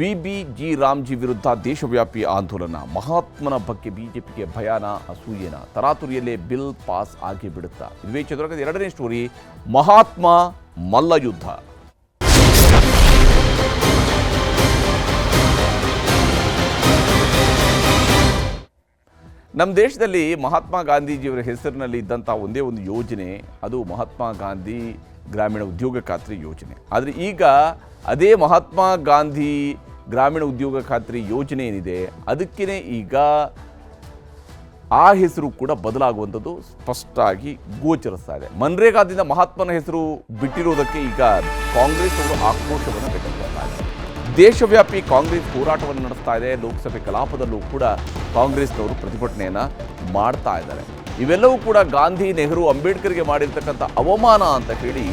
VBG Ramji ವಿರುದ್ಧ ದೇಶವ್ಯಾಪಿ ಆಂದೋಲನ. ಮಹಾತ್ಮನ ಬಗ್ಗೆ ಬಿಜೆಪಿಗೆ ಭಯಾನ, ಅಸೂಯೆನ? ತರಾತುರಿಯಲ್ಲೇ ಬಿಲ್ ಪಾಸ್ ಆಗಿ ಬಿಡುತ್ತಾ? ಇದುವೇ ಚದುರಗದ ಎರಡನೇ ಸ್ಟೋರಿ, ಮಹಾತ್ಮ ಮಲ್ಲಯುದ್ಧ. ನಮ್ಮ ದೇಶದಲ್ಲಿ ಮಹಾತ್ಮ ಗಾಂಧೀಜಿಯವರ ಹೆಸರಿನಲ್ಲಿ ಇದ್ದಂಥ ಒಂದೇ ಒಂದು ಯೋಜನೆ, ಅದು ಮಹಾತ್ಮ ಗಾಂಧಿ ಗ್ರಾಮೀಣ ಉದ್ಯೋಗ ಖಾತ್ರಿ ಯೋಜನೆ. ಆದರೆ ಈಗ ಅದೇ ಮಹಾತ್ಮ ಗಾಂಧಿ ಗ್ರಾಮೀಣ ಉದ್ಯೋಗ ಖಾತ್ರಿ ಯೋಜನೆ ಏನಿದೆ, ಅದಕ್ಕೇ ಈಗ ಆ ಹೆಸರು ಕೂಡ ಬದಲಾಗುವಂಥದ್ದು ಸ್ಪಷ್ಟವಾಗಿ ಗೋಚರಿಸ್ತಾ ಇದೆ. ಮನ್ರೇಗಾದಿಂದ ಮಹಾತ್ಮನ ಹೆಸರು ಬಿಟ್ಟಿರುವುದಕ್ಕೆ ಈಗ ಕಾಂಗ್ರೆಸ್ ಅವರು ಆಕ್ರೋಶವನ್ನು ವ್ಯಕ್ತಪಡಿಸ್ತಾ ಇದೆ. ದೇಶವ್ಯಾಪಿ ಕಾಂಗ್ರೆಸ್ ಹೋರಾಟವನ್ನು ನಡೆಸ್ತಾ ಇದೆ. ಲೋಕಸಭೆ ಕಲಾಪದಲ್ಲೂ ಕೂಡ ಕಾಂಗ್ರೆಸ್ನವರು ಪ್ರತಿಭಟನೆಯನ್ನು ಮಾಡ್ತಾ ಇದ್ದಾರೆ. ಇವೆಲ್ಲವೂ ಕೂಡ ಗಾಂಧಿ, ನೆಹರು, ಅಂಬೇಡ್ಕರ್ಗೆ ಮಾಡಿರ್ತಕ್ಕಂಥ ಅವಮಾನ ಅಂತ ಹೇಳಿ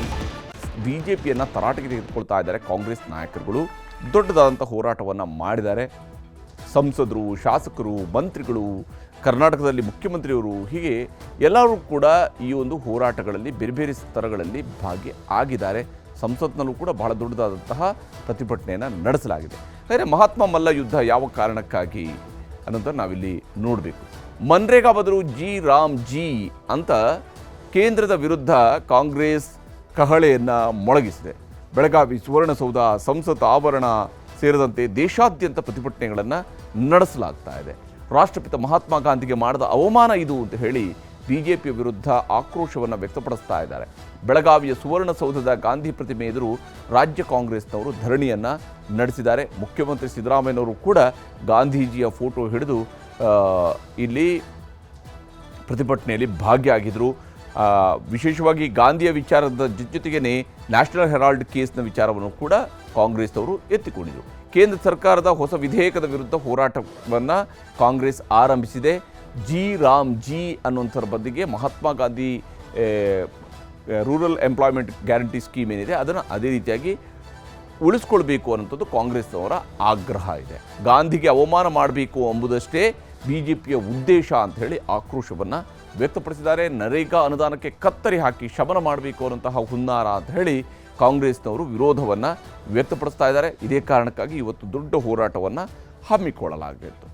ಬಿಜೆಪಿಯನ್ನು ತರಾಟೆಗೆ ತೆಗೆದುಕೊಳ್ತಾ ಇದ್ದಾರೆ ಕಾಂಗ್ರೆಸ್ ನಾಯಕರುಗಳು. ದೊಡ್ಡದಾದಂಥ ಹೋರಾಟವನ್ನು ಮಾಡಿದ್ದಾರೆ. ಸಂಸದರು, ಶಾಸಕರು, ಮಂತ್ರಿಗಳು, ಕರ್ನಾಟಕದಲ್ಲಿ ಮುಖ್ಯಮಂತ್ರಿಯವರು, ಹೀಗೆ ಎಲ್ಲರೂ ಕೂಡ ಈ ಒಂದು ಹೋರಾಟಗಳಲ್ಲಿ ಬೇರೆ ಬೇರೆ ಸ್ತರಗಳಲ್ಲಿ ಭಾಗಿಯಾಗಿದ್ದಾರೆ. ಸಂಸತ್ನಲ್ಲೂ ಕೂಡ ಬಹಳ ದೊಡ್ಡದಾದಂತಹ ಪ್ರತಿಭಟನೆಯನ್ನು ನಡೆಸಲಾಗಿದೆ. ಹಾಗೆ ಮಹಾತ್ಮ ಮಲ್ಲ ಯುದ್ಧ ಯಾವ ಕಾರಣಕ್ಕಾಗಿ ಅನ್ನೋದನ್ನು ನಾವಿಲ್ಲಿ ನೋಡಬೇಕು. ಮನ್ರೇಗಾ ಬದಲು ಜಿ ರಾಮ್ ಜಿ ಅಂತ ಕೇಂದ್ರದ ವಿರುದ್ಧ ಕಾಂಗ್ರೆಸ್ ಕಹಳೆಯನ್ನು ಮೊಳಗಿಸಿದೆ. ಬೆಳಗಾವಿ ಸುವರ್ಣಸೌಧ, ಸಂಸತ್ ಆವರಣ ಸೇರಿದಂತೆ ದೇಶಾದ್ಯಂತ ಪ್ರತಿಭಟನೆಗಳನ್ನು ನಡೆಸಲಾಗ್ತಾ ಇದೆ. ರಾಷ್ಟ್ರಪಿತ ಮಹಾತ್ಮ ಗಾಂಧಿಗೆ ಮಾಡಿದ ಅವಮಾನ ಇದು ಅಂತ ಹೇಳಿ ಬಿಜೆಪಿಯ ವಿರುದ್ಧ ಆಕ್ರೋಶವನ್ನು ವ್ಯಕ್ತಪಡಿಸ್ತಾ ಇದ್ದಾರೆ. ಬೆಳಗಾವಿಯ ಸುವರ್ಣಸೌಧದ ಗಾಂಧಿ ಪ್ರತಿಮೆ ಎದುರು ರಾಜ್ಯ ಕಾಂಗ್ರೆಸ್ನವರು ಧರಣಿಯನ್ನು ನಡೆಸಿದ್ದಾರೆ. ಮುಖ್ಯಮಂತ್ರಿ ಸಿದ್ದರಾಮಯ್ಯನವರು ಕೂಡ ಗಾಂಧೀಜಿಯ ಫೋಟೋ ಹಿಡಿದು ಇಲ್ಲಿ ಪ್ರತಿಭಟನೆಯಲ್ಲಿ ಭಾಗಿಯಾಗಿದ್ದರು. ವಿಶೇಷವಾಗಿ ಗಾಂಧಿಯ ವಿಚಾರದ ಜೊತೆಗೇ ನ್ಯಾಷನಲ್ ಹೆರಾಲ್ಡ್ ಕೇಸ್ನ ವಿಚಾರವನ್ನು ಕೂಡ ಕಾಂಗ್ರೆಸ್ನವರು ಎತ್ತಿಕೊಂಡಿದರು. ಕೇಂದ್ರ ಸರ್ಕಾರದ ಹೊಸ ವಿಧೇಯಕದ ವಿರುದ್ಧ ಹೋರಾಟವನ್ನು ಕಾಂಗ್ರೆಸ್ ಆರಂಭಿಸಿದೆ. ಜಿ ರಾಮ್ ಜಿ ಅನ್ನುವಂಥರ ಬದಿಗೆ Mahatma Gandhi rural employment guarantee scheme ಏನಿದೆ ಅದನ್ನು ಅದೇ ರೀತಿಯಾಗಿ ಉಳಿಸ್ಕೊಳ್ಬೇಕು ಅನ್ನೋಂಥದ್ದು ಕಾಂಗ್ರೆಸ್ನವರ ಆಗ್ರಹ ಇದೆ. ಗಾಂಧಿಗೆ ಅವಮಾನ ಮಾಡಬೇಕು ಎಂಬುದಷ್ಟೇ ಬಿಜೆಪಿಯ ಉದ್ದೇಶ ಅಂತ ಹೇಳಿ ಆಕ್ರೋಶವನ್ನು ವ್ಯಕ್ತಪಡಿಸಿದ್ದಾರೆ. ನರೇಗಾ ಅನುದಾನಕ್ಕೆ ಕತ್ತರಿ ಹಾಕಿ ಶಮನ ಮಾಡಬೇಕು ಅನ್ನೋಂತಹ ಹುನ್ನಾರ ಅಂತ ಹೇಳಿ ಕಾಂಗ್ರೆಸ್ನವರು ವಿರೋಧವನ್ನು ವ್ಯಕ್ತಪಡಿಸ್ತಾ ಇದ್ದಾರೆ. ಇದೇ ಕಾರಣಕ್ಕಾಗಿ ಇವತ್ತು ದೊಡ್ಡ ಹೋರಾಟವನ್ನು ಹಮ್ಮಿಕೊಳ್ಳಲಾಗಿತ್ತು.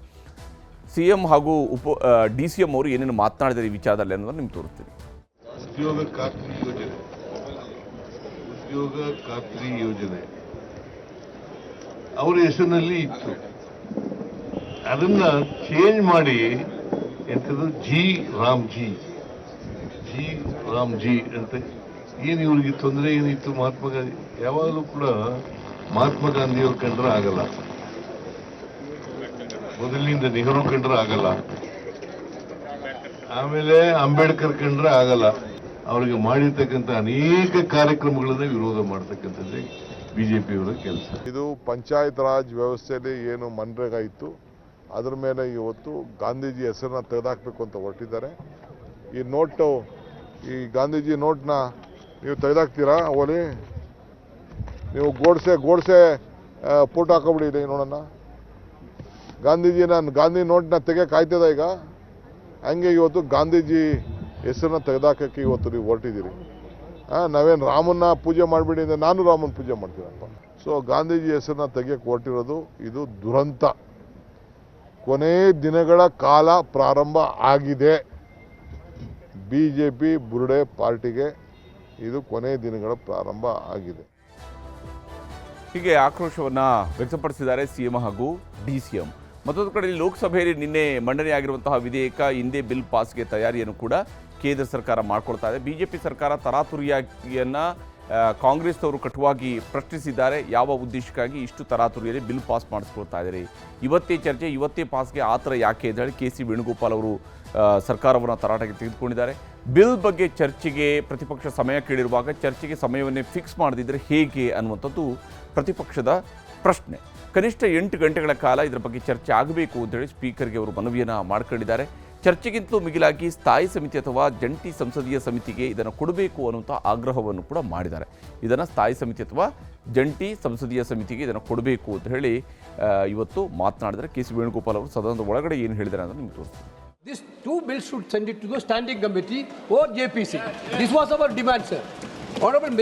ಸಿಎಂ ಹಾಗೂ ಡಿ ಸಿ ಎಂ ಅವರು ಏನೇನು ಮಾತನಾಡಿದ್ದಾರೆ ಈ ವಿಚಾರದಲ್ಲಿ ಅನ್ನೋದನ್ನು ನಿಮ್ಗೆ ತೋರಿಸ್ತೀನಿ. ಉದ್ಯೋಗ ಖಾತ್ರಿ ಯೋಜನೆ ಅವರ ಹೆಸರಿನಲ್ಲಿ ಇತ್ತು. ಅದನ್ನ ಚೇಂಜ್ ಮಾಡಿ ಎಂಥದ್ದು ಜಿ ರಾಮ್ ಜಿ ಅಂತ. ಏನು ಇವ್ರಿಗೆ ತೊಂದರೆ ಏನಿತ್ತು? ಮಹಾತ್ಮ ಗಾಂಧಿ ಯಾವಾಗಲೂ ಕೂಡ ಮಹಾತ್ಮ ಗಾಂಧಿಯವ್ರು ಕಂಡ್ರೆ ಆಗಲ್ಲ, ಮೊದಲಿನಿಂದ ನೆಹರು ಕಂಡ್ರೆ ಆಗಲ್ಲ, ಆಮೇಲೆ ಅಂಬೇಡ್ಕರ್ ಕಂಡ್ರೆ ಆಗಲ್ಲ. ಅವರಿಗೆ ಮಾಡಿರ್ತಕ್ಕಂಥ ಅನೇಕ ಕಾರ್ಯಕ್ರಮಗಳನ್ನ ವಿರೋಧ ಮಾಡ್ತಕ್ಕಂಥದ್ದೇ ಬಿಜೆಪಿಯವರ ಕೆಲಸ. ಇದು ಪಂಚಾಯತ್ ರಾಜ್ ವ್ಯವಸ್ಥೆಯಲ್ಲಿ ಏನು ಮನ್ರೇಗಾ ಇತ್ತು ಅದರ ಮೇಲೆ ಇವತ್ತು ಗಾಂಧೀಜಿ ಹೆಸರನ್ನ ತೆಗೆದಾಕಬೇಕು ಅಂತ ಹೊರಟಿದ್ದಾರೆ. ಈ ಗಾಂಧೀಜಿ ನೋಟ್ನ ನೀವು ತೆಗೆದಾಕ್ತೀರಾ? ಓಲಿ ನೀವು ಗೋಡ್ಸೆ ಫೋಟೋ ಹಾಕೋಬಿಡಿ ನೋಡೋಣ. ಗಾಂಧಿ ನೋಟ್ನ ತೆಗೆಯಕ್ಕೆ ಆಯ್ತದ ಈಗ? ಹಂಗೆ ಇವತ್ತು ಗಾಂಧೀಜಿ ಹೆಸರನ್ನ ತೆಗೆದಾಕಕ್ಕೆ ಇವತ್ತು ನೀವು ಹೊರಟಿದ್ದೀರಿ. ನಾವೇನು ರಾಮನ್ನ ಪೂಜೆ ಮಾಡಿಬಿಡಿ ಅಂದರೆ ನಾನು ರಾಮನ ಪೂಜೆ ಮಾಡ್ತೀನಪ್ಪ. ಸೊ ಗಾಂಧೀಜಿ ಹೆಸರನ್ನ ತೆಗೆಯಕ್ಕೆ ಹೊರಟಿರೋದು ಇದು ದುರಂತ. ಕೊನೆ ದಿನಗಳ ಕಾಲ ಪ್ರಾರಂಭ ಆಗಿದೆ. ಬಿಜೆಪಿ ಬುರುಡೆ ಪಾರ್ಟಿಗೆ ಇದು ಕೊನೆ ದಿನಗಳ ಪ್ರಾರಂಭ ಆಗಿದೆ. ಹೀಗೆ ಆಕ್ರೋಶವನ್ನು ವ್ಯಕ್ತಪಡಿಸಿದ್ದಾರೆ ಸಿಎಂ ಹಾಗೂ ಡಿ ಸಿ ಎಂ. ಮತ್ತೊಂದು ಕಡೆ ಲೋಕಸಭೆಯಲ್ಲಿ ನಿನ್ನೆ ಮಂಡನೆಯಾಗಿರುವಂತಹ ವಿಧೇಯಕ ಹಿಂದೆ ಬಿಲ್ ಪಾಸ್ಗೆ ತಯಾರಿಯನ್ನು ಕೂಡ ಕೇಂದ್ರ ಸರ್ಕಾರ ಮಾಡ್ಕೊಳ್ತಾ ಇದೆ. ಬಿಜೆಪಿ ಸರ್ಕಾರ ತರಾತುರಿಯನ್ನು ಕಾಂಗ್ರೆಸ್ನವರು ಕಟುವಾಗಿ ಪ್ರಶ್ನಿಸಿದ್ದಾರೆ. ಯಾವ ಉದ್ದೇಶಕ್ಕಾಗಿ ಇಷ್ಟು ತರಾತುರಿಯಲ್ಲಿ ಬಿಲ್ ಪಾಸ್ ಮಾಡಿಸ್ಕೊಳ್ತಾ ಇದ್ದಾರೆ? ಇವತ್ತೇ ಚರ್ಚೆ, ಇವತ್ತೇ ಪಾಸ್ಗೆ ಆ ಥರ ಯಾಕೆ ಅಂತ ಹೇಳಿ ಕೆ ಸಿ ವೇಣುಗೋಪಾಲ್ ಅವರು ಸರ್ಕಾರವನ್ನು ತರಾಟೆಗೆ ತೆಗೆದುಕೊಂಡಿದ್ದಾರೆ. ಬಿಲ್ ಬಗ್ಗೆ ಚರ್ಚೆಗೆ ಪ್ರತಿಪಕ್ಷ ಸಮಯ ಕೇಳಿರುವಾಗ ಚರ್ಚೆಗೆ ಸಮಯವನ್ನೇ ಫಿಕ್ಸ್ ಮಾಡದಿದ್ದರೆ ಹೇಗೆ ಅನ್ನುವಂಥದ್ದು ಪ್ರತಿಪಕ್ಷದ ಪ್ರಶ್ನೆ. ಕನಿಷ್ಠ 8 ಗಂಟೆಗಳ ಕಾಲ ಇದರ ಬಗ್ಗೆ ಚರ್ಚೆ ಆಗಬೇಕು ಅಂತೇಳಿ ಸ್ಪೀಕರ್ಗೆ ಅವರು ಮನವಿಯನ್ನು ಮಾಡ್ಕೊಂಡಿದ್ದಾರೆ. ಚರ್ಚೆಗಿಂತಲೂ ಮಿಗಿಲಾಗಿ ಸ್ಥಾಯಿ ಸಮಿತಿ ಅಥವಾ ಜಂಟಿ ಸಂಸದೀಯ ಸಮಿತಿಗೆ ಇದನ್ನು ಕೊಡಬೇಕು ಅನ್ನುವಂಥ ಆಗ್ರಹವನ್ನು ಕೂಡ ಮಾಡಿದ್ದಾರೆ. ಇದನ್ನು ಸ್ಥಾಯಿ ಸಮಿತಿ ಅಥವಾ ಜಂಟಿ ಸಂಸದೀಯ ಸಮಿತಿಗೆ ಇದನ್ನು ಕೊಡಬೇಕು ಅಂತ ಹೇಳಿ ಇವತ್ತು ಮಾತನಾಡಿದರೆ ಕೆ ಸಿ ವೇಣುಗೋಪಾಲ್ ಅವರು ಸದನದ ಒಳಗಡೆ ಏನು ಹೇಳಿದ್ದಾರೆ ಅಂತ ನಿಮ್ಗೆ ತೋರಿಸ್ತೀನಿ. These two bills should send it to the standing committee or JPC. This was our demand, sir. Honorable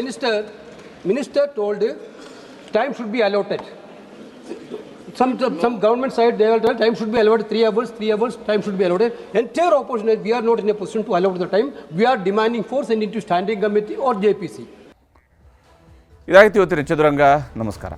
Minister told time should be allotted. Some government side, they will tell time should be allowed 3 hours, 3 hours, time should be allowed. Entire opposition, we are not in a position to allow the time. We are demanding for sending to standing committee or JPC. ಇದಾಗಿತ್ತು ಇವತ್ತಿನ ಚದುರಂಗ. ನಮಸ್ಕಾರ.